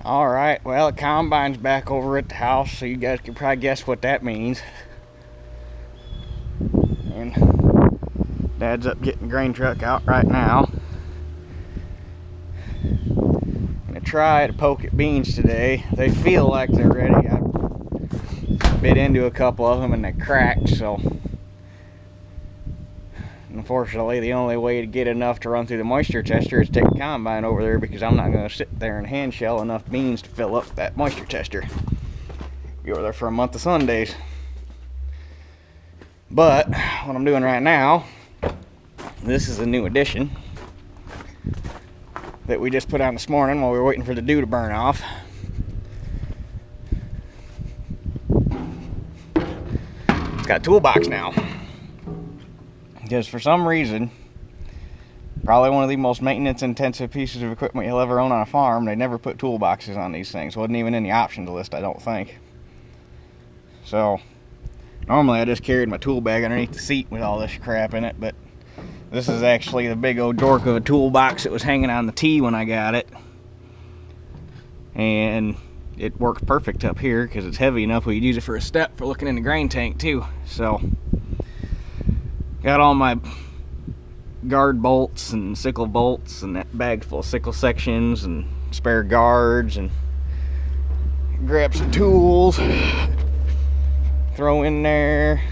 Alright, well, the combine's back over at the house, so you guys can probably guess what that means. And Dad's up getting the grain truck out right now. Gonna try to poke at beans today. They feel like they're ready. I bit into a couple of them and they cracked, so unfortunately the only way to get enough to run through the moisture tester is to take a combine over there, because I'm not going to sit there and hand shell enough beans to fill up that moisture tester. Be over there for a month of Sundays. But what I'm doing right now, this is a new addition that we just put on this morning while we were waiting for the dew to burn off. It's got a toolbox now. Because for some reason, probably one of the most maintenance intensive pieces of equipment you'll ever own on a farm, they never put toolboxes on these things. Wasn't even in the options list, I don't think. So normally I just carried my tool bag underneath the seat with all this crap in it, but this is actually the big old dork of a toolbox that was hanging on the T when I got it. And it works perfect up here because it's heavy enough we could use it for a step for looking in the grain tank too. So got all my guard bolts and sickle bolts and that bag full of sickle sections and spare guards, and grab some tools, throw in there.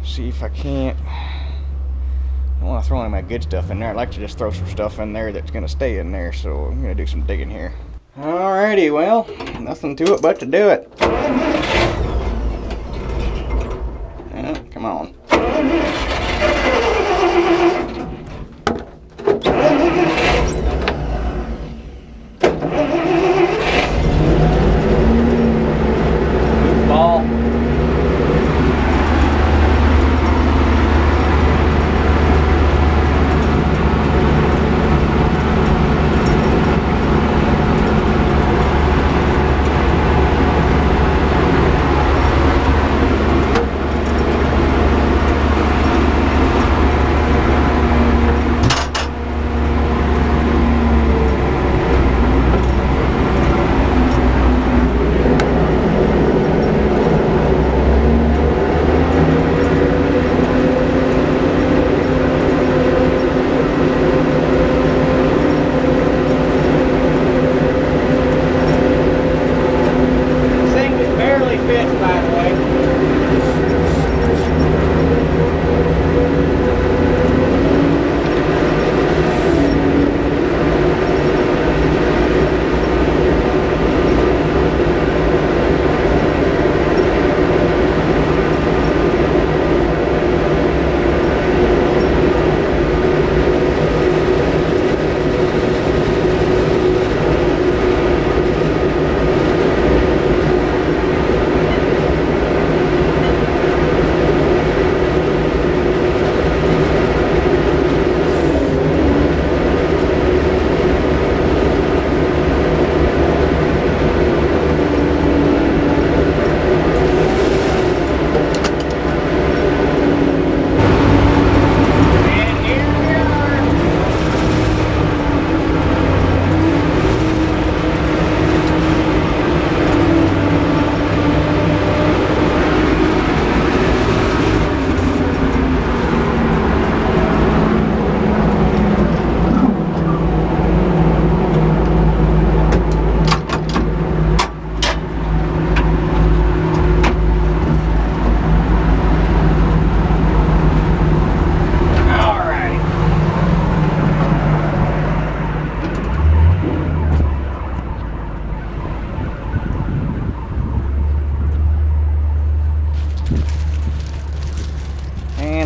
See if I can't. I don't want to throw any of my good stuff in there. I'd like to just throw some stuff in there that's going to stay in there, so I'm going to do some digging here. Alrighty, well, nothing to it but to do it. Yeah, come on. Goofball.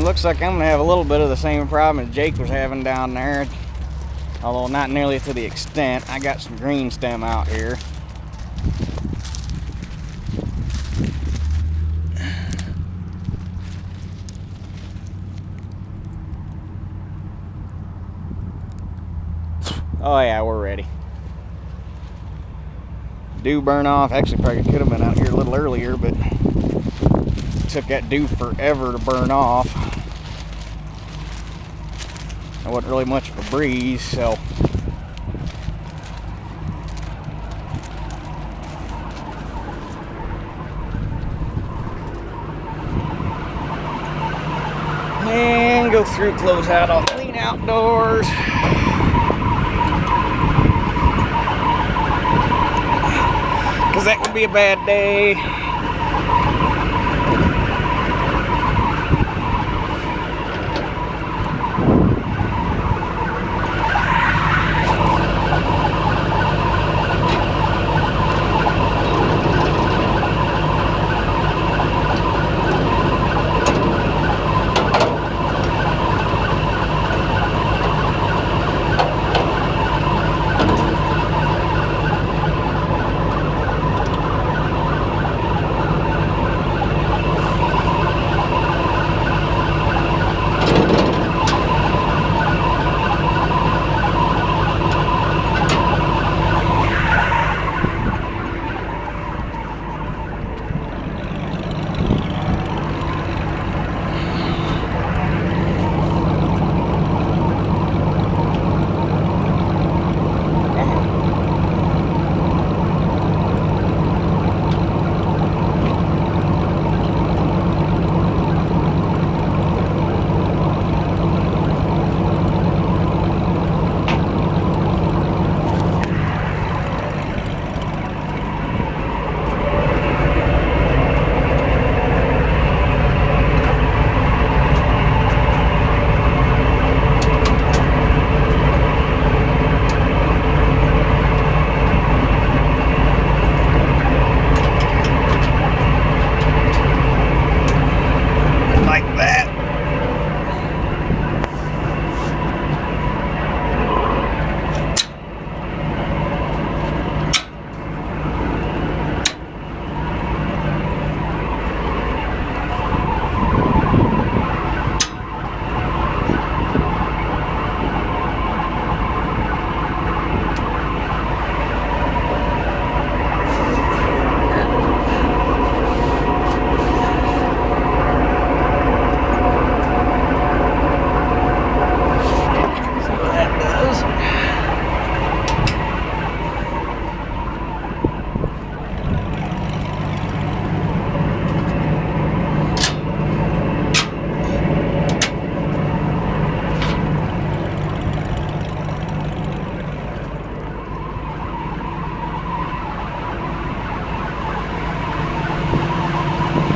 Looks like I'm gonna have a little bit of the same problem as Jake was having down there, although not nearly to the extent. I got some green stem out here. Oh yeah, we're ready. Dew burn off. Actually, probably could have been out here a little earlier, but took that dew forever to burn off. There wasn't really much of a breeze, so and go through, close out all clean outdoors. Because that would be a bad day.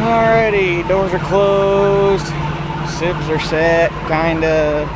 Alrighty, doors are closed, sibs are set, kinda.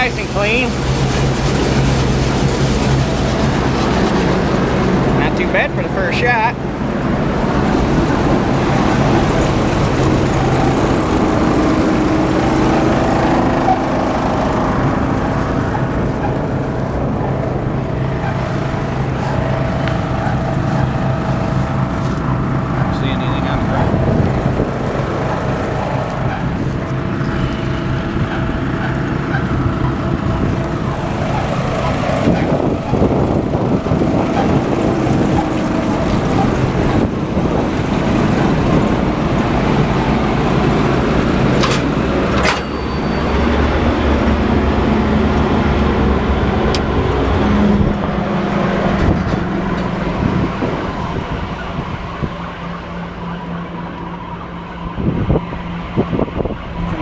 nice and clean. Not too bad for the first shot.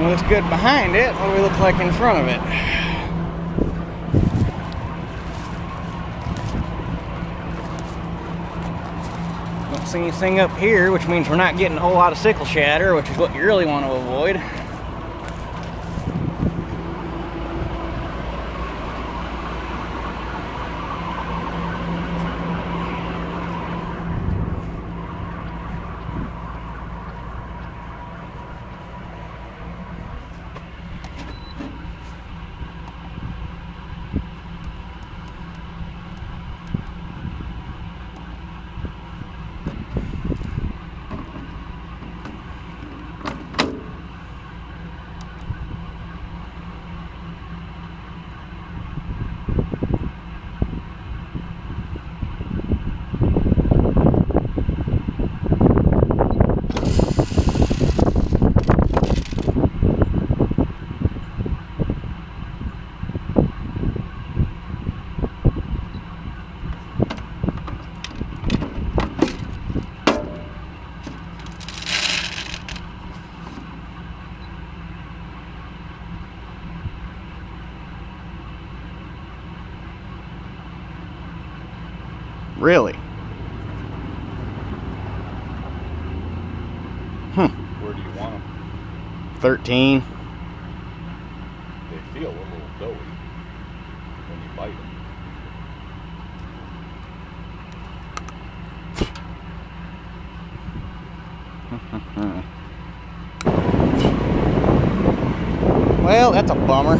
Looks good behind it. What do we look like in front of it? Don't see anything up here, which means we're not getting a whole lot of sickle shatter, which is what you really want to avoid. Really? Where do you want them? 13. They feel a little doughy when you bite them. Well, that's a bummer.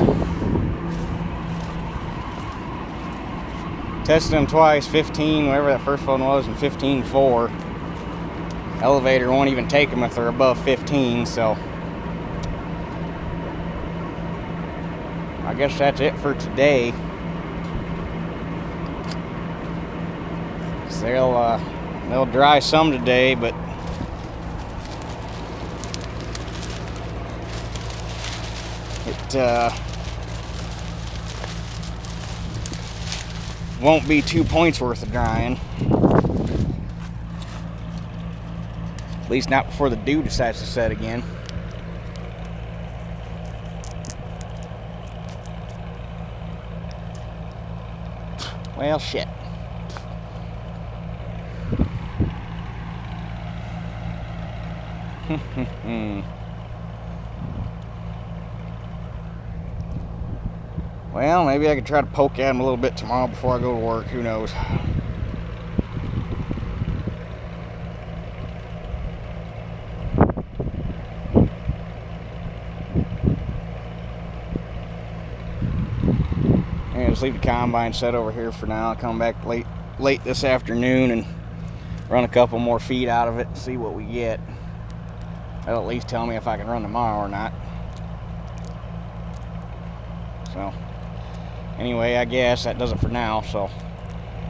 Tested them twice, 15, whatever that first one was, and 15.4. Elevator won't even take them if they're above 15, so I guess that's it for today. So they'll dry some today, but it won't be 2 points worth of drying. At least not before the dew decides to set again. Well, shit. Well, maybe I could try to poke at him a little bit tomorrow before I go to work. Who knows? And just leave the combine set over here for now. I'll come back late this afternoon and run a couple more feet out of it and see what we get. That'll at least tell me if I can run tomorrow or not. So anyway, I guess that does it for now, so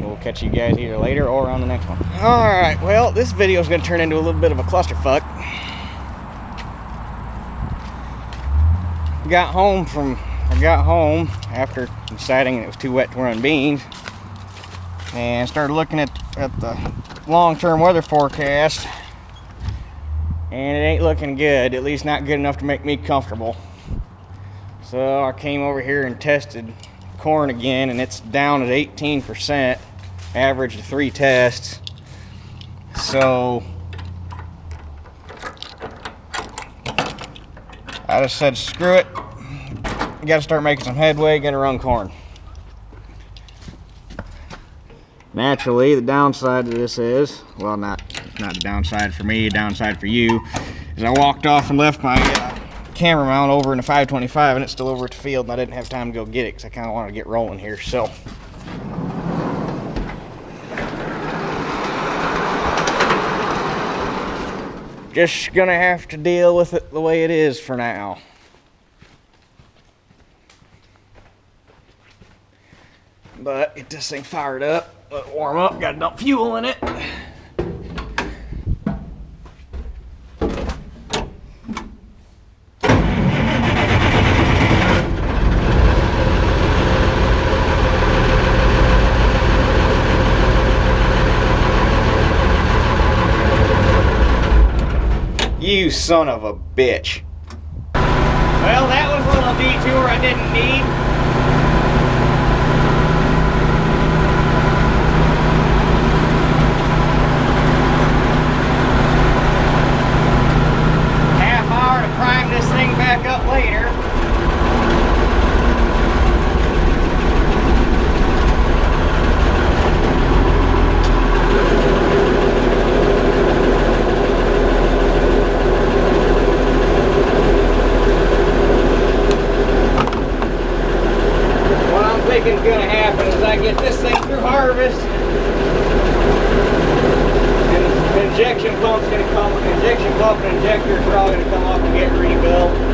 we'll catch you guys either later or on the next one. Alright, well, this video is going to turn into a little bit of a clusterfuck. I got home after deciding it was too wet to run beans and started looking at the long-term weather forecast, and it ain't looking good, at least not good enough to make me comfortable. So I came over here and tested corn again, and it's down at 18%, average of 3 tests. So I just said screw it, you got to start making some headway, got to run corn. Naturally, the downside to this is, well, not the downside for me, downside for you, is I walked off and left my camera mount over in the 525 and it's still over at the field and I didn't have time to go get it because I kind of wanted to get rolling here. So just gonna have to deal with it the way it is for now. But get this thing fired up, let it warm up, got to dump fuel in it. You son of a bitch. Well, that was a little detour I didn't need. Prime this thing back up later. What I'm thinking is going to happen is I get this thing through harvest and the injection pump's going to come, the injection pump and injectors are all going to come off and get rebuilt.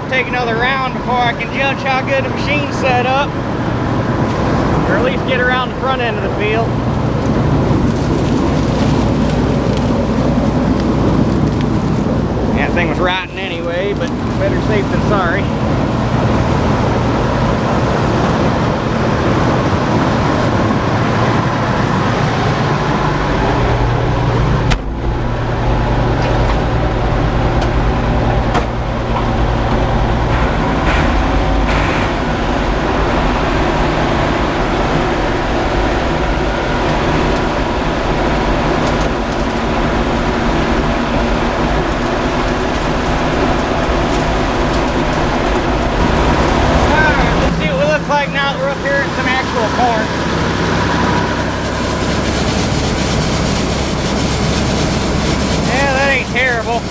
to take another round before I can judge how good the machine's set up. Or at least get around the front end of the field. That thing was rotting anyway, but better safe than sorry. Terrible.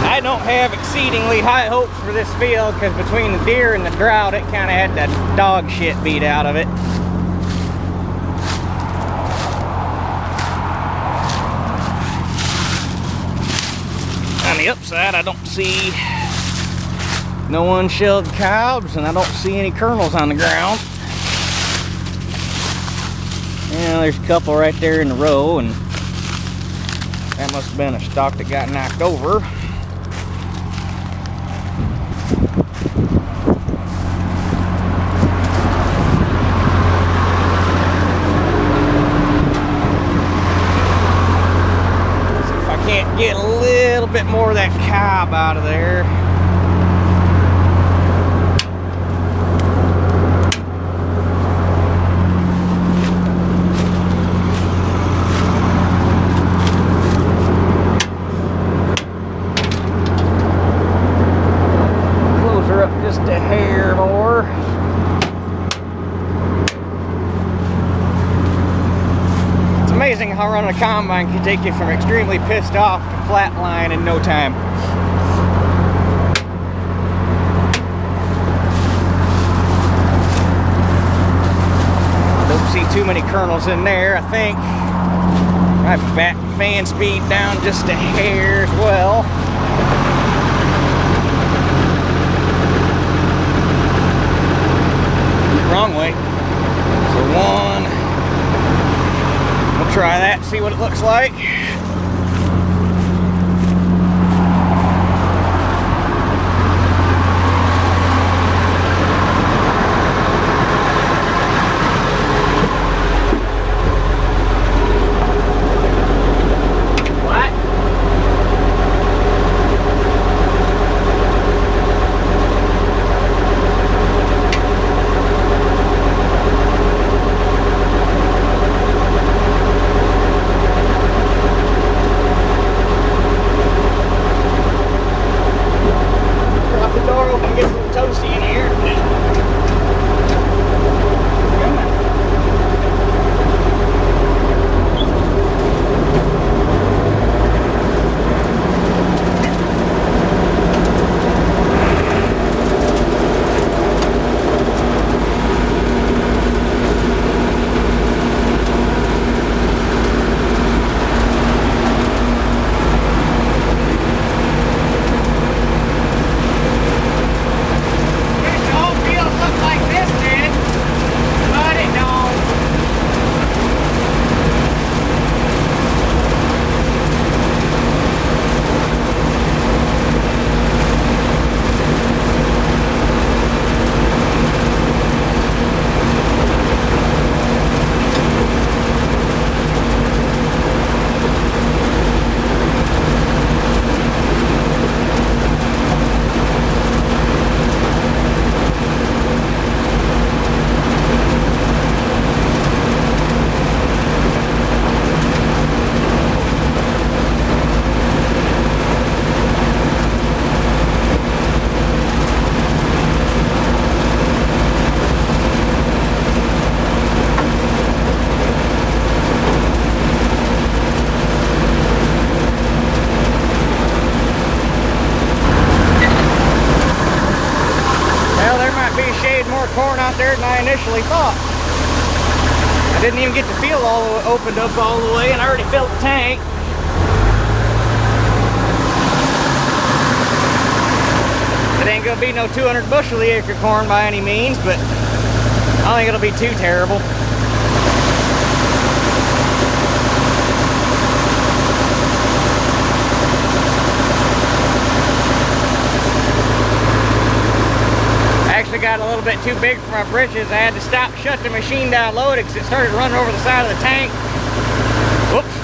I don't have exceedingly high hopes for this field because between the deer and the drought, it kind of had that dog shit beat out of it. On the upside, I don't see no unshelled cobs, and I don't see any kernels on the ground. Yeah, there's a couple right there in the row, and that must have been a stalk that got knocked over. See if I can't get a little bit more of that cob out of there. Just a hair more. It's amazing how running a combine can take you from extremely pissed off to flatline in no time. I don't see too many kernels in there. I think my back fan speed down just a hair as well. Wrong way. So one. We'll try that, see what it looks like. Corn out there than I initially thought. I didn't even get the field opened up all the way, and I already filled the tank. It ain't gonna be no 200 bushel the acre corn by any means, but I don't think it'll be too terrible. I got a little bit too big for my britches. I had to stop, shut the machine down, load it, because it started running over the side of the tank. Whoops.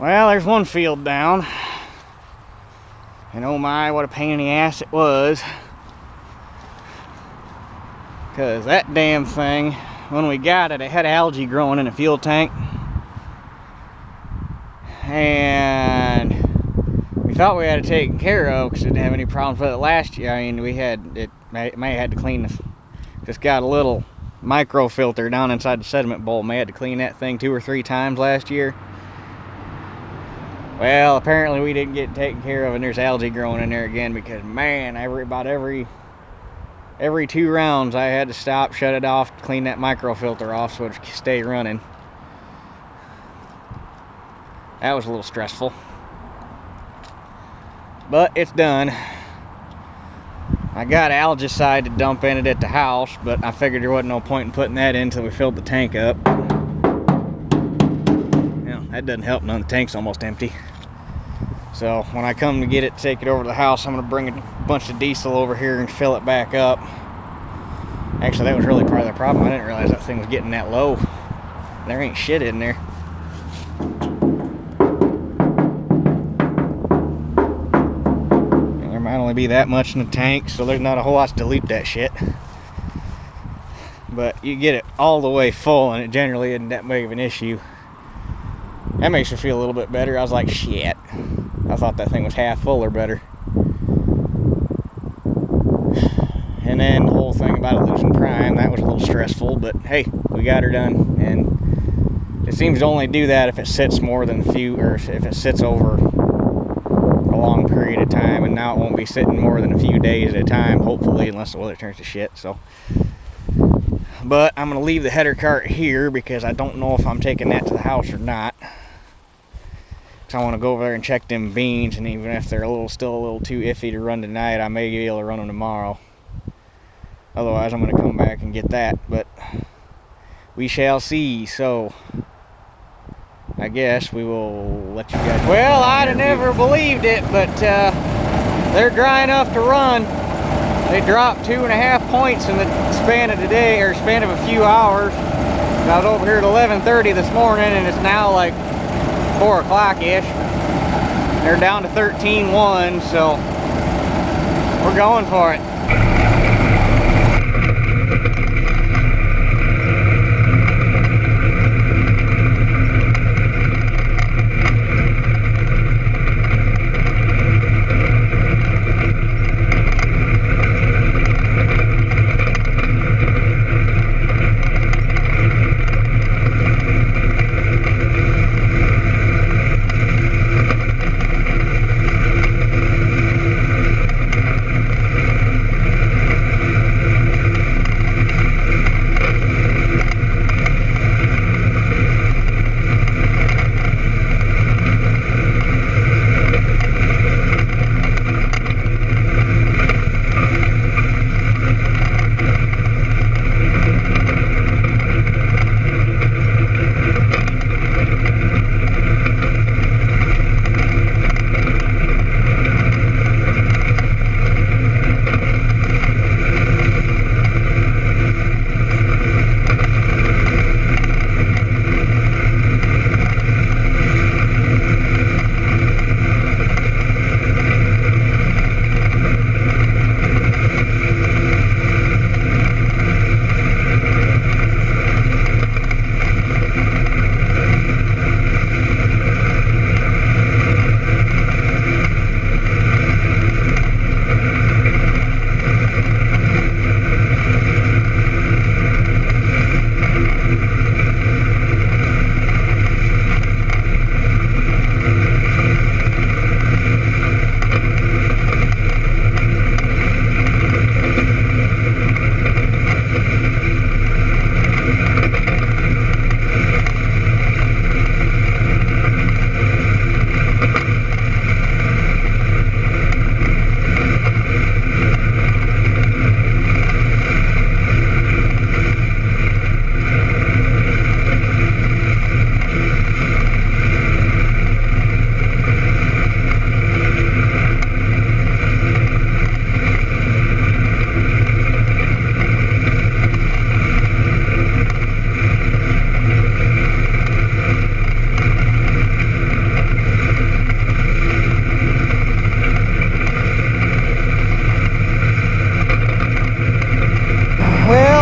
Well, there's one field down. And oh my, what a pain in the ass it was. Because that damn thing, when we got it, it had algae growing in the fuel tank. And we thought we had it taken care of because it didn't have any problems with it last year. I mean, we had, it may have had to clean this. Just got a little micro filter down inside the sediment bowl. May had to clean that thing 2 or 3 times last year. Well, apparently we didn't get it taken care of, and there's algae growing in there again because, man, about every 2 rounds I had to stop, shut it off, clean that micro filter off so it would stay running. That was a little stressful. But it's done. I got algicide to dump in it at the house, but I figured there wasn't no point in putting that in until we filled the tank up. That doesn't help none. The tank's almost empty. So when I come to get it, take it over to the house, I'm going to bring a bunch of diesel over here and fill it back up. Actually, that was really part of the problem. I didn't realize that thing was getting that low. There ain't shit in there. only be that much in the tank, so there's not a whole lot to dilute that shit. But you get it all the way full and it generally isn't that big of an issue. That makes me feel a little bit better. I was like, shit, I thought that thing was half full or better. And then the whole thing about it losing prime, that was a little stressful, but hey, we got her done. And it seems to only do that if it sits more than a few, or if it sits over a long period of time. And now it won't be sitting more than a few days at a time, hopefully, unless the weather turns to shit. So, but I'm gonna leave the header cart here because I don't know if I'm taking that to the house or not. Cause I want to go over there and check them beans, and even if they're still a little too iffy to run tonight, I may be able to run them tomorrow. Otherwise, I'm going to come back and get that, but we shall see. So, I guess we will let you guys... Well, I'd have never believed it, but they're dry enough to run. They dropped 2.5 points in the span of today, or span of a few hours. I was over here at 11:30 this morning, and it's now like 4 o'clock-ish. They're down to 13.1, so we're going for it.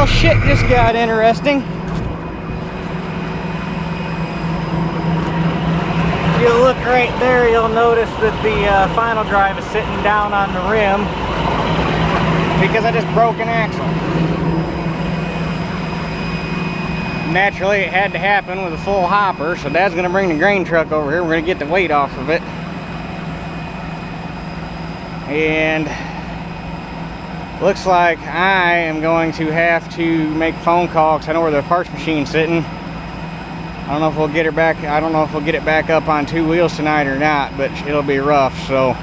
Shit just got interesting. If you look right there, you'll notice that the final drive is sitting down on the rim because I just broke an axle. Naturally, it had to happen with a full hopper, so Dad's going to bring the grain truck over here. We're going to get the weight off of it. And looks like I am going to have to make a phone call because I know where the parts machine's sitting. I don't know if we'll get her back. I don't know if we'll get it back up on 2 wheels tonight or not, but it'll be rough. So,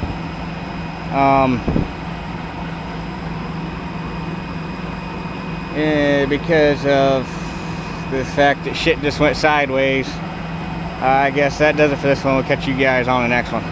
because of the fact that shit just went sideways, I guess that does it for this one. We'll catch you guys on the next one.